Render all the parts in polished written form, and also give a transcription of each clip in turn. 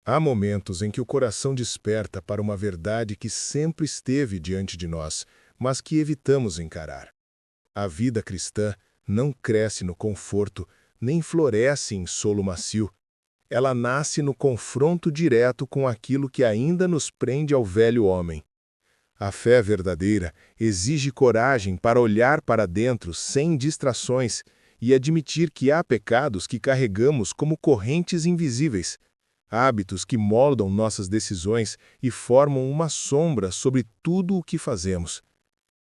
Há momentos em que o coração desperta para uma verdade que sempre esteve diante de nós, mas que evitamos encarar. A vida cristã não cresce no conforto, nem floresce em solo macio. Ela nasce no confronto direto com aquilo que ainda nos prende ao velho homem. A fé verdadeira exige coragem para olhar para dentro sem distrações e admitir que há pecados que carregamos como correntes invisíveis, hábitos que moldam nossas decisões e formam uma sombra sobre tudo o que fazemos.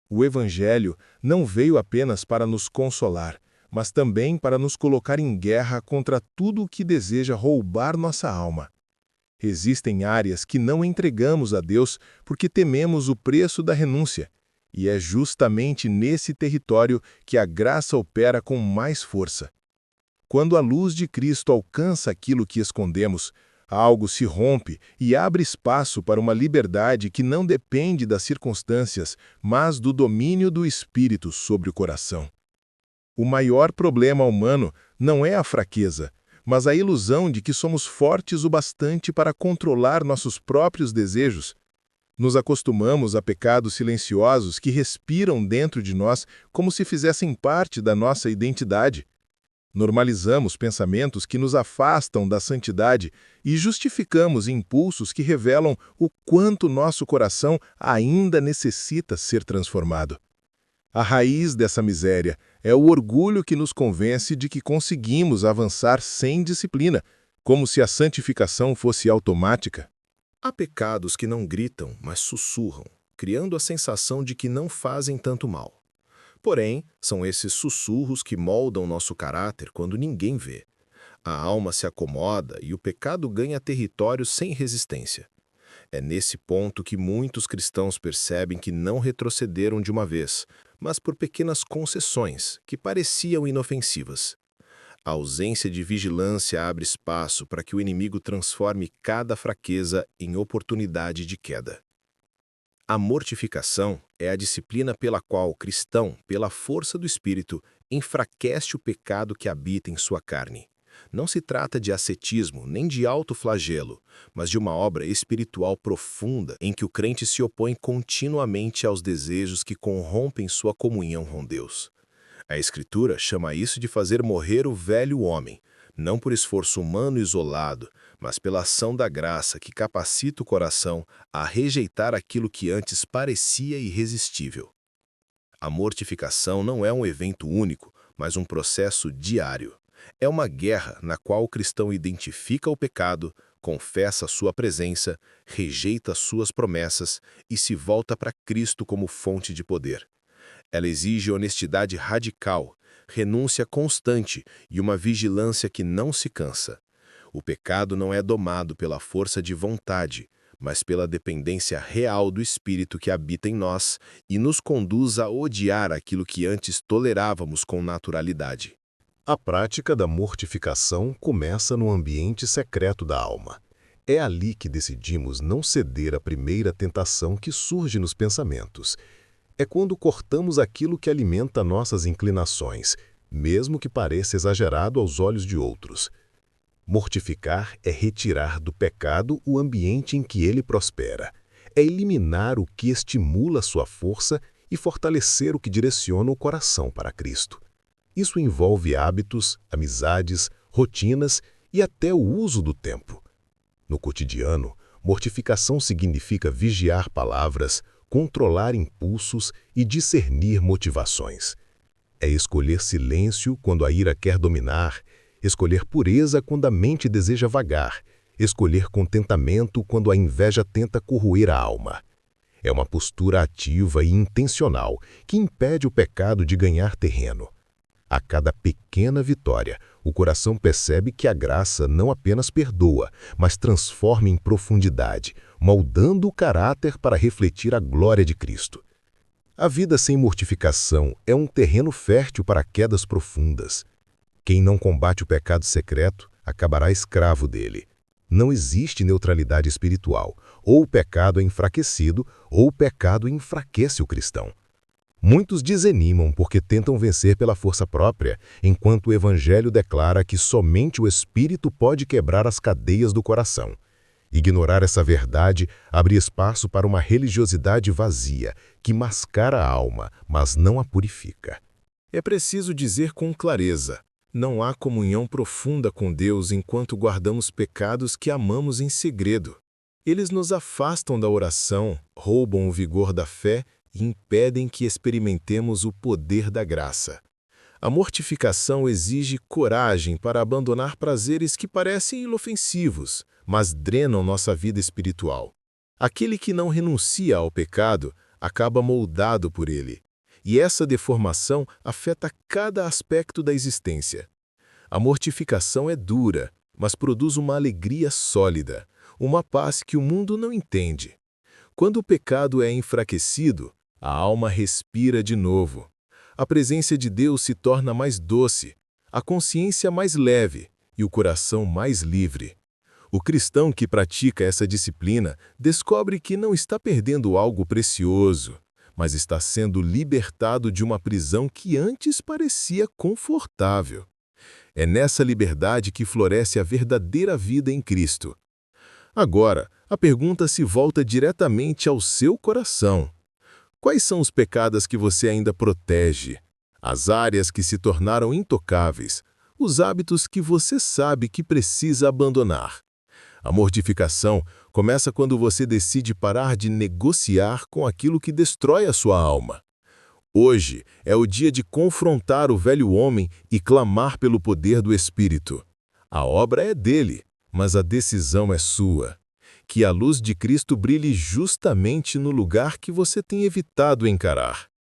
O Evangelho não veio apenas para nos consolar, mas também para nos colocar em guerra contra tudo o que deseja roubar nossa alma. Existem áreas que não entregamos a Deus porque tememos o preço da renúncia, e é justamente nesse território que a graça opera com mais força. Quando a luz de Cristo alcança aquilo que escondemos, algo se rompe e abre espaço para uma liberdade que não depende das circunstâncias, mas do domínio do Espírito sobre o coração. O maior problema humano não é a fraqueza, mas a ilusão de que somos fortes o bastante para controlar nossos próprios desejos. Nos acostumamos a pecados silenciosos que respiram dentro de nós como se fizessem parte da nossa identidade. Normalizamos pensamentos que nos afastam da santidade e justificamos impulsos que revelam o quanto nosso coração ainda necessita ser transformado. A raiz dessa miséria é o orgulho que nos convence de que conseguimos avançar sem disciplina, como se a santificação fosse automática. Há pecados que não gritam, mas sussurram, criando a sensação de que não fazem tanto mal. Porém, são esses sussurros que moldam nosso caráter quando ninguém vê. A alma se acomoda e o pecado ganha território sem resistência. É nesse ponto que muitos cristãos percebem que não retrocederam de uma vez, mas por pequenas concessões que pareciam inofensivas. A ausência de vigilância abre espaço para que o inimigo transforme cada fraqueza em oportunidade de queda. A mortificação é a disciplina pela qual o cristão, pela força do Espírito, enfraquece o pecado que habita em sua carne. Não se trata de ascetismo nem de autoflagelo, mas de uma obra espiritual profunda em que o crente se opõe continuamente aos desejos que corrompem sua comunhão com Deus. A Escritura chama isso de fazer morrer o velho homem, não por esforço humano isolado, mas pela ação da graça que capacita o coração a rejeitar aquilo que antes parecia irresistível. A mortificação não é um evento único, mas um processo diário. É uma guerra na qual o cristão identifica o pecado, confessa sua presença, rejeita suas promessas e se volta para Cristo como fonte de poder. Ela exige honestidade radical, renúncia constante e uma vigilância que não se cansa. O pecado não é domado pela força de vontade, mas pela dependência real do Espírito que habita em nós e nos conduz a odiar aquilo que antes tolerávamos com naturalidade. A prática da mortificação começa no ambiente secreto da alma. É ali que decidimos não ceder à primeira tentação que surge nos pensamentos. É quando cortamos aquilo que alimenta nossas inclinações, mesmo que pareça exagerado aos olhos de outros. Mortificar é retirar do pecado o ambiente em que ele prospera. É eliminar o que estimula sua força e fortalecer o que direciona o coração para Cristo. Isso envolve hábitos, amizades, rotinas e até o uso do tempo. No cotidiano, mortificação significa vigiar palavras, controlar impulsos e discernir motivações. É escolher silêncio quando a ira quer dominar, escolher pureza quando a mente deseja vagar, escolher contentamento quando a inveja tenta corroer a alma. É uma postura ativa e intencional que impede o pecado de ganhar terreno. A cada pequena vitória, o coração percebe que a graça não apenas perdoa, mas transforma em profundidade, moldando o caráter para refletir a glória de Cristo. A vida sem mortificação é um terreno fértil para quedas profundas. Quem não combate o pecado secreto acabará escravo dele. Não existe neutralidade espiritual. Ou o pecado é enfraquecido, ou o pecado enfraquece o cristão. Muitos desanimam porque tentam vencer pela força própria, enquanto o Evangelho declara que somente o Espírito pode quebrar as cadeias do coração. Ignorar essa verdade abre espaço para uma religiosidade vazia, que mascara a alma, mas não a purifica. É preciso dizer com clareza: não há comunhão profunda com Deus enquanto guardamos pecados que amamos em segredo. Eles nos afastam da oração, roubam o vigor da fé e impedem que experimentemos o poder da graça. A mortificação exige coragem para abandonar prazeres que parecem inofensivos, mas drenam nossa vida espiritual. Aquele que não renuncia ao pecado acaba moldado por ele, e essa deformação afeta cada aspecto da existência. A mortificação é dura, mas produz uma alegria sólida, uma paz que o mundo não entende. Quando o pecado é enfraquecido, a alma respira de novo. A presença de Deus se torna mais doce, a consciência mais leve e o coração mais livre. O cristão que pratica essa disciplina descobre que não está perdendo algo precioso, mas está sendo libertado de uma prisão que antes parecia confortável. É nessa liberdade que floresce a verdadeira vida em Cristo. Agora, a pergunta se volta diretamente ao seu coração. Quais são os pecados que você ainda protege? As áreas que se tornaram intocáveis? Os hábitos que você sabe que precisa abandonar? A mortificação começa quando você decide parar de negociar com aquilo que destrói a sua alma. Hoje é o dia de confrontar o velho homem e clamar pelo poder do Espírito. A obra é dele, mas a decisão é sua. Que a luz de Cristo brilhe justamente no lugar que você tem evitado encarar.